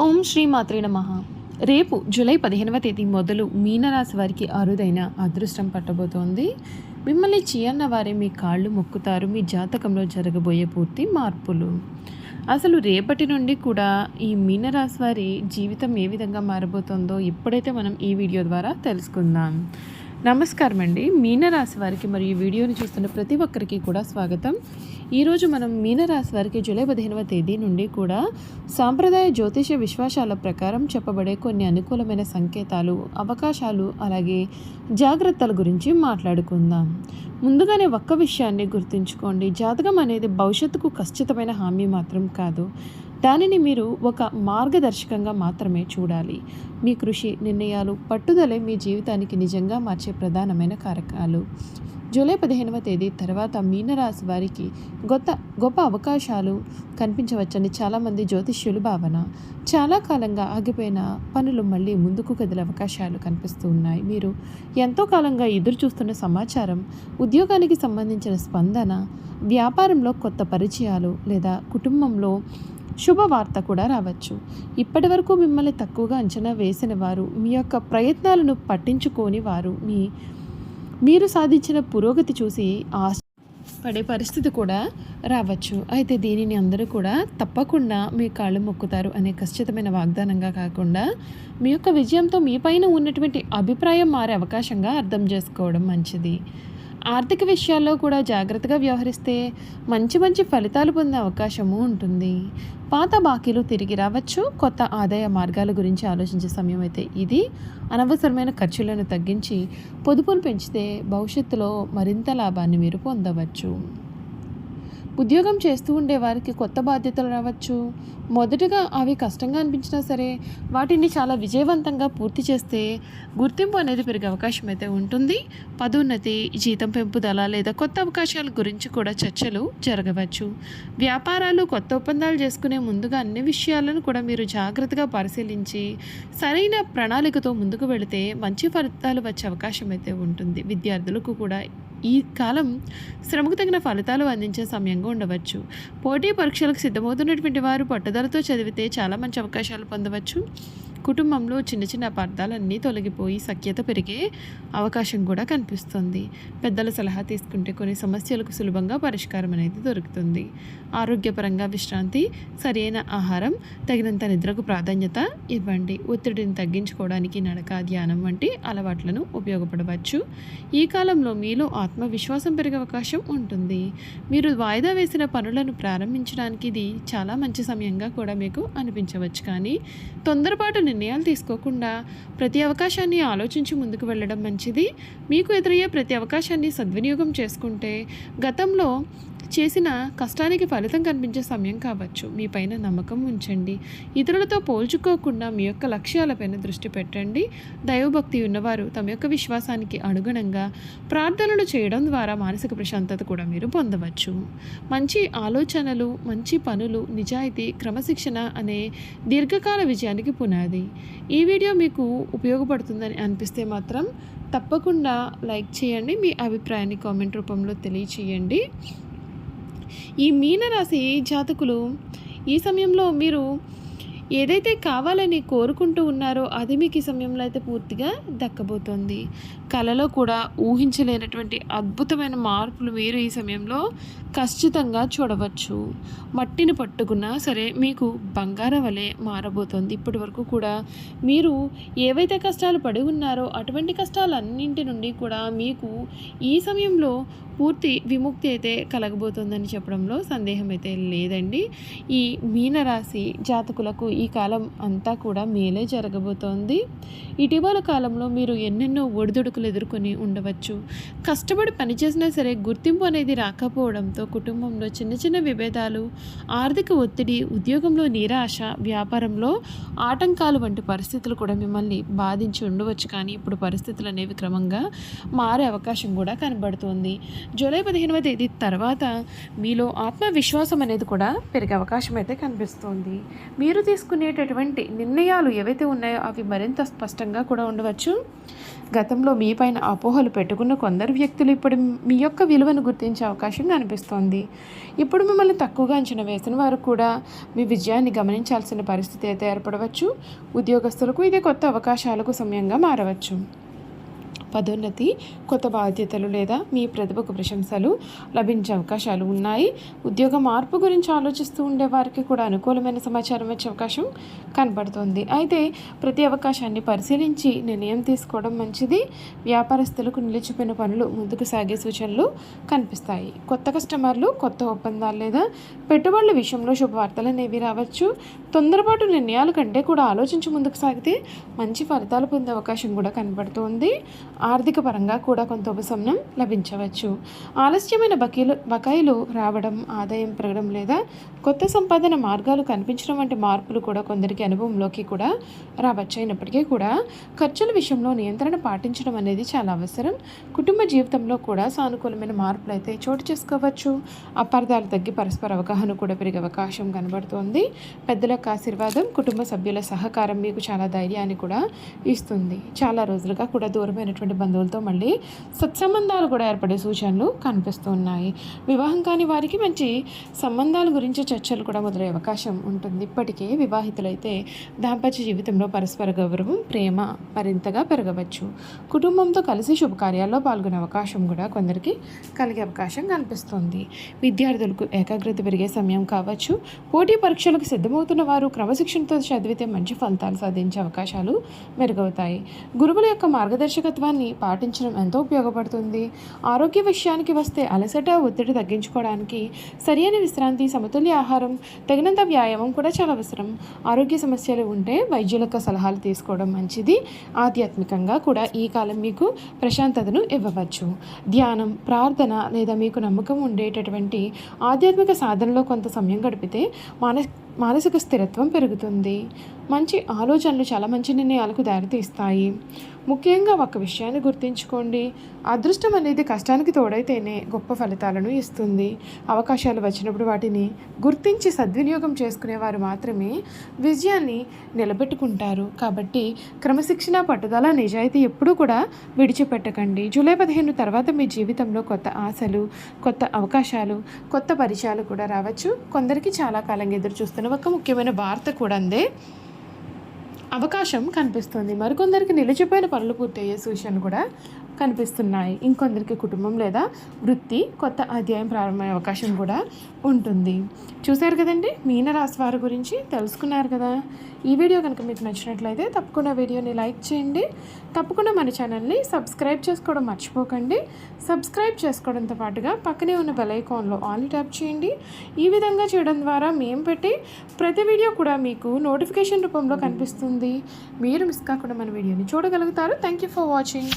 ఓం శ్రీ మాత్రే నమః. రేపు జూలై 15వ తేదీ మొదలు మీనరాశి వారికి అరుదైన అదృష్టం పట్టబోతోంది. మిమ్మల్ని చేయన్న వారే మీ కాళ్ళు మొక్కుతారు. మీ జాతకంలో జరగబోయే పూర్తి మార్పులు. అసలు రేపటి నుండి కూడా ఈ మీనరాశి వారి జీవితం ఏ విధంగా మారబోతోందో ఇప్పుడైతే మనం ఈ వీడియో ద్వారా తెలుసుకుందాం. నమస్కారం అండి. మీనరాశి వారికి మరియు ఈ వీడియోని చూస్తున్న ప్రతి ఒక్కరికి కూడా స్వాగతం. ఈరోజు మనం మీనరాశి వారికి జూలై 15వ తేదీ నుండి కూడా సాంప్రదాయ జ్యోతిష విశ్వాసాల ప్రకారం చెప్పబడే కొన్ని అనుకూలమైన సంకేతాలు, అవకాశాలు, అలాగే జాగ్రత్తల గురించి మాట్లాడుకుందాం. ముందుగానే ఒక్క విషయాన్ని గుర్తుంచుకోండి. జాతకం అనేది భవిష్యత్తుకు ఖచ్చితమైన హామీ మాత్రం కాదు. దానిని మీరు ఒక మార్గదర్శకంగా మాత్రమే చూడాలి. మీ కృషి, నిర్ణయాలు, పట్టుదలే మీ జీవితానికి నిజంగా మార్చే ప్రధానమైన కారకాలు. జూలై 15వ తేదీ తర్వాత మీనరాశి వారికి గొప్ప అవకాశాలు కనిపించవచ్చని చాలామంది జ్యోతిష్యులు భావన. చాలా కాలంగా ఆగిపోయిన పనులు మళ్ళీ ముందుకు కదిలే అవకాశాలు కనిపిస్తూ ఉన్నాయి. మీరు ఎంతో కాలంగా ఎదురు చూస్తున్న సమాచారం, ఉద్యోగానికి సంబంధించిన స్పందన, వ్యాపారంలో కొత్త పరిచయాలు లేదా కుటుంబంలో శుభవార్త కూడా రావచ్చు. ఇప్పటి వరకు మిమ్మల్ని తక్కువగా అంచనా వేసిన వారు, మీ యొక్క ప్రయత్నాలను పట్టించుకోని వారు మీరు సాధించిన పురోగతి చూసి ఆశపడే పరిస్థితి కూడా రావచ్చు. అయితే దీనిని అందరూ కూడా తప్పకుండా మీ కాళ్ళు మొక్కుతారు అనే ఖచ్చితమైన వాగ్దానంగా కాకుండా మీ యొక్క విజయంతో మీ పైన ఉన్నటువంటి అభిప్రాయం మారే అవకాశంగా అర్థం చేసుకోవడం మంచిది. ఆర్థిక విషయాల్లో కూడా జాగ్రత్తగా వ్యవహరిస్తే మంచి ఫలితాలు పొందే అవకాశము ఉంటుంది. పాత బాకీలు తిరిగి రావచ్చు. కొత్త ఆదాయ మార్గాల గురించి ఆలోచించే సమయం అయితే ఇది. అనవసరమైన ఖర్చులను తగ్గించి పొదుపును పెంచితే భవిష్యత్తులో మరింత లాభాన్ని మీరు పొందవచ్చు. ఉద్యోగం చేస్తూ ఉండే వారికి కొత్త బాధ్యతలు రావచ్చు. మొదటగా అవి కష్టంగా అనిపించినా సరే వాటిని చాలా విజయవంతంగా పూర్తి చేస్తే గుర్తింపు అనేది పెరిగే అవకాశం అయితే ఉంటుంది. పదోన్నతి, జీతం పెంపుదల లేదా కొత్త అవకాశాల గురించి కూడా చర్చలు జరగవచ్చు. వ్యాపారాలు, కొత్త ఒప్పందాలు చేసుకునే ముందుగా అన్ని విషయాలను కూడా మీరు జాగ్రత్తగా పరిశీలించి సరైన ప్రణాళికతో ముందుకు వెళితే మంచి ఫలితాలు వచ్చే అవకాశం అయితే ఉంటుంది. విద్యార్థులకు కూడా ఈ కాలం శ్రమకు తగిన ఫలితాలు అందించే సమయంగా ఉండవచ్చు. పోటీ పరీక్షలకు సిద్ధమవుతున్నటువంటి వారు పట్టుదలతో చదివితే చాలా మంచి అవకాశాలు పొందవచ్చు. కుటుంబంలో చిన్న అపార్థాలన్నీ తొలగిపోయి సఖ్యత పెరిగే అవకాశం కూడా కనిపిస్తుంది. పెద్దల సలహా తీసుకుంటే కొన్ని సమస్యలకు సులభంగా పరిష్కారం అనేది దొరుకుతుంది. ఆరోగ్యపరంగా విశ్రాంతి, సరైన ఆహారం, తగినంత నిద్రకు ప్రాధాన్యత ఇవ్వండి. ఒత్తిడిని తగ్గించుకోవడానికి నడక, ధ్యానం వంటి అలవాట్లను ఉపయోగపడవచ్చు. ఈ కాలంలో మీలో ఆత్మవిశ్వాసం పెరిగే అవకాశం ఉంటుంది. మీరు వాయిదా వేసిన పనులను ప్రారంభించడానికి ఇది చాలా మంచి సమయంగా కూడా మీకు అనిపించవచ్చు. కానీ తొందరపాటు నిర్ణయాలు తీసుకోకుండా ప్రతి అవకాశాన్ని ఆలోచించి ముందుకు వెళ్ళడం మంచిది. మీకు ఎదురయ్యే ప్రతి అవకాశాన్ని సద్వినియోగం చేసుకుంటే గతంలో చేసిన కష్టానికి ఫలితం కనిపించే సమయం కావచ్చు. మీ పైన నమ్మకం ఉంచండి. ఇతరులతో పోల్చుకోకుండా మీ యొక్క లక్ష్యాలపైన దృష్టి పెట్టండి. దైవభక్తి ఉన్నవారు తమ యొక్క విశ్వాసానికి అనుగుణంగా ప్రార్థనలు చేయడం ద్వారా మానసిక ప్రశాంతత కూడా మీరు పొందవచ్చు. మంచి ఆలోచనలు, మంచి పనులు, నిజాయితీ, క్రమశిక్షణ అనే దీర్ఘకాల విజయానికి పునాది. ఈ వీడియో మీకు ఉపయోగపడుతుందని అనిపిస్తే మాత్రం తప్పకుండా లైక్ చేయండి. మీ అభిప్రాయాన్ని కామెంట్ రూపంలో తెలియచేయండి. ఈ మీనరాశి జాతకులు ఈ సమయంలో మీరు ఏదైతే కావాలని కోరుకుంటూ ఉన్నారో అది మీకు ఈ సమయంలో అయితే పూర్తిగా దక్కబోతోంది. కళలో కూడా ఊహించలేనటువంటి అద్భుతమైన మార్పులు మీరు ఈ సమయంలో ఖచ్చితంగా చూడవచ్చు. మట్టిని పట్టుకున్నా సరే మీకు బంగారం వలె మారబోతోంది. ఇప్పటి వరకు కూడా మీరు ఏవైతే కష్టాలు పడి ఉన్నారో అటువంటి కష్టాలన్నింటి నుండి కూడా మీకు ఈ సమయంలో పూర్తి విముక్తి అయితే కలగబోతోందని చెప్పడంలో సందేహం అయితే లేదండి. ఈ మీనరాశి జాతకులకు ఈ కాలం అంతా కూడా మేలే జరగబోతోంది. ఇటీవల కాలంలో మీరు ఎన్నెన్నో ఒడిదుడుకులు ఎదుర్కొని ఉండవచ్చు. కష్టపడి పనిచేసినా సరే గుర్తింపు అనేది రాకపోవడంతో కుటుంబంలో చిన్న విభేదాలు, ఆర్థిక ఒత్తిడి, ఉద్యోగంలో నిరాశ, వ్యాపారంలో ఆటంకాలు వంటి పరిస్థితులు కూడా మిమ్మల్ని బాధించి ఉండవచ్చు. కానీ ఇప్పుడు పరిస్థితులు అనేవి క్రమంగా మారే అవకాశం కూడా కనబడుతోంది. జూలై 15వ తేదీ తర్వాత మీలో ఆత్మవిశ్వాసం అనేది కూడా పెరిగే అవకాశం అయితే కనిపిస్తోంది. మీరు తీసుకునేటటువంటి నిర్ణయాలు ఏవైతే ఉన్నాయో అవి మరింత స్పష్టంగా కూడా ఉండవచ్చు. గతంలో మీ పైన అపోహలు పెట్టుకున్న కొందరు వ్యక్తులు ఇప్పుడు మీ యొక్క విలువను గుర్తించే అవకాశం కనిపిస్తోంది. ఇప్పుడు మిమ్మల్ని తక్కువగా అంచనా వేసిన వారు కూడా మీ విజయాన్ని గమనించాల్సిన పరిస్థితి అయితే ఏర్పడవచ్చు. ఉద్యోగస్తులకు ఇది కొత్త అవకాశాలకు సమయంగా మారవచ్చు. పదోన్నతి, కొత్త బాధ్యతలు లేదా మీ ప్రతిభకు ప్రశంసలు లభించే అవకాశాలు ఉన్నాయి. ఉద్యోగ మార్పు గురించి ఆలోచిస్తూ ఉండే వారికి కూడా అనుకూలమైన సమాచారం వచ్చే అవకాశం కనబడుతుంది. అయితే ప్రతి అవకాశాన్ని పరిశీలించి నిర్ణయం తీసుకోవడం మంచిది. వ్యాపారస్తులకు నిలిచిపోయిన పనులు ముందుకు సాగే సూచనలు కనిపిస్తాయి. కొత్త కస్టమర్లు, కొత్త ఒప్పందాలు లేదా పెట్టుబడుల విషయంలో శుభవార్తలు అనేవి రావచ్చు. తొందరపాటు నిర్ణయాల కంటే కూడా ఆలోచించి ముందుకు సాగితే మంచి ఫలితాలు పొందే అవకాశం కూడా కనబడుతోంది. ఆర్థిక పరంగా కూడా కొంత ఉపశమనం లభించవచ్చు. ఆలస్యమైన బకాయిలు రావడం, ఆదాయం పెరగడం లేదా కొత్త సంపాదన మార్గాలు కనిపించడం వంటి మార్పులు కూడా కొందరికి అనుభవంలోకి కూడా రావచ్చు. అయినప్పటికీ కూడా ఖర్చుల విషయంలో నియంత్రణ పాటించడం అనేది చాలా అవసరం. కుటుంబ జీవితంలో కూడా సానుకూలమైన మార్పులు అయితే చోటు చేసుకోవచ్చు. అపార్థాలు తగ్గి పరస్పర అవగాహన కూడా పెరిగే అవకాశం కనబడుతోంది. పెద్దల ఆశీర్వాదం, కుటుంబ సభ్యుల సహకారం మీకు చాలా ధైర్యాన్ని కూడా ఇస్తుంది. చాలా రోజులుగా కూడా దూరమైనటువంటి బంధువులతో మళ్ళీ సత్సంబంధాలు కూడా ఏర్పడే సూచనలు కనిపిస్తున్నాయి. వివాహం కాని వారికి మంచి సంబంధాల గురించి చర్చలు కూడా మొదలయ్యే అవకాశం ఉంటుంది. ఇప్పటికే వివాహితులైతే దాంపత్య జీవితంలో పరస్పర గౌరవం, ప్రేమ మరింతగా పెరగవచ్చు. కుటుంబంతో కలిసి శుభకార్యాల్లో పాల్గొనే అవకాశం కూడా కొందరికి కలిగే అవకాశం కనిపిస్తుంది. విద్యార్థులకు ఏకాగ్రత పెరిగే సమయం కావచ్చు. పోటీ పరీక్షలకు సిద్ధమవుతున్న వారు క్రమశిక్షణతో చదివితే మంచి ఫలితాలు సాధించే అవకాశాలు మెరుగవుతాయి. గురువుల యొక్క మార్గదర్శకత్వాన్ని పాటించడం ఎంతో ఉపయోగపడుతుంది. ఆరోగ్య విషయానికి వస్తే అలసట, ఒత్తిడి తగ్గించుకోవడానికి సరైన విశ్రాంతి, సమతుల్య ఆహారం, తగినంత వ్యాయామం కూడా చాలా అవసరం. ఆరోగ్య సమస్యలు ఉంటే వైద్యుల యొక్క సలహాలు తీసుకోవడం మంచిది. ఆధ్యాత్మికంగా కూడా ఈ కాలం మీకు ప్రశాంతతను ఇవ్వవచ్చు. ధ్యానం, ప్రార్థన లేదా మీకు నమ్మకం ఉండేటటువంటి ఆధ్యాత్మిక సాధనలో కొంత సమయం గడిపితే మానసిక స్థిరత్వం పెరుగుతుంది. మంచి ఆలోచనలు చాలా మంచి నిర్ణయాలకు దారితీస్తాయి. ముఖ్యంగా ఒక విషయాన్ని గుర్తుంచుకోండి, అదృష్టం అనేది కష్టానికి తోడైతేనే గొప్ప ఫలితాలను ఇస్తుంది. అవకాశాలు వచ్చినప్పుడు వాటిని గుర్తించి సద్వినియోగం చేసుకునేవారు మాత్రమే విజయాన్ని నిలబెట్టుకుంటారు. కాబట్టి క్రమశిక్షణ, పట్టుదల, నిజాయితీ ఎప్పుడూ కూడా విడిచిపెట్టకండి. జూలై 15 తర్వాత మీ జీవితంలో కొత్త ఆశలు, కొత్త అవకాశాలు, కొత్త పరిచయాలు కూడా రావచ్చు. కొందరికి చాలా కాలంగా ఎదురు చూస్తున్న ఒక ముఖ్యమైన వార్త కూడా అందే అవకాశం కనిపిస్తుంది. మరికొందరికి నిలిచిపోయిన పనులు పూర్తయ్యే సూచనలు కూడా కనిపిస్తున్నాయి. ఇంకొందరికి కుటుంబం లేదా వృత్తి కొత్త అధ్యాయం ప్రారంభమయ్యే అవకాశం కూడా ఉంటుంది. చూశారు కదండి, మీనరాశి వారి గురించి తెలుసుకున్నారు కదా. ఈ వీడియో కనుక మీకు నచ్చినట్లయితే తప్పకుండా వీడియోని లైక్ చేయండి. తప్పకుండా మన ఛానల్ని సబ్స్క్రైబ్ చేసుకోవడం మర్చిపోకండి. సబ్స్క్రైబ్ చేసుకోవడంతో పాటుగా పక్కనే ఉన్న బెల్ ఐకాన్లో ఆల్ ట్యాప్ చేయండి. ఈ విధంగా చేయడం ద్వారా మేము పెట్టి ప్రతి వీడియో కూడా మీకు నోటిఫికేషన్ రూపంలో కనిపిస్తుంది. మీరు మిస్ కాకుండా మన వీడియోని చూడగలుగుతారు. Thank you for watching.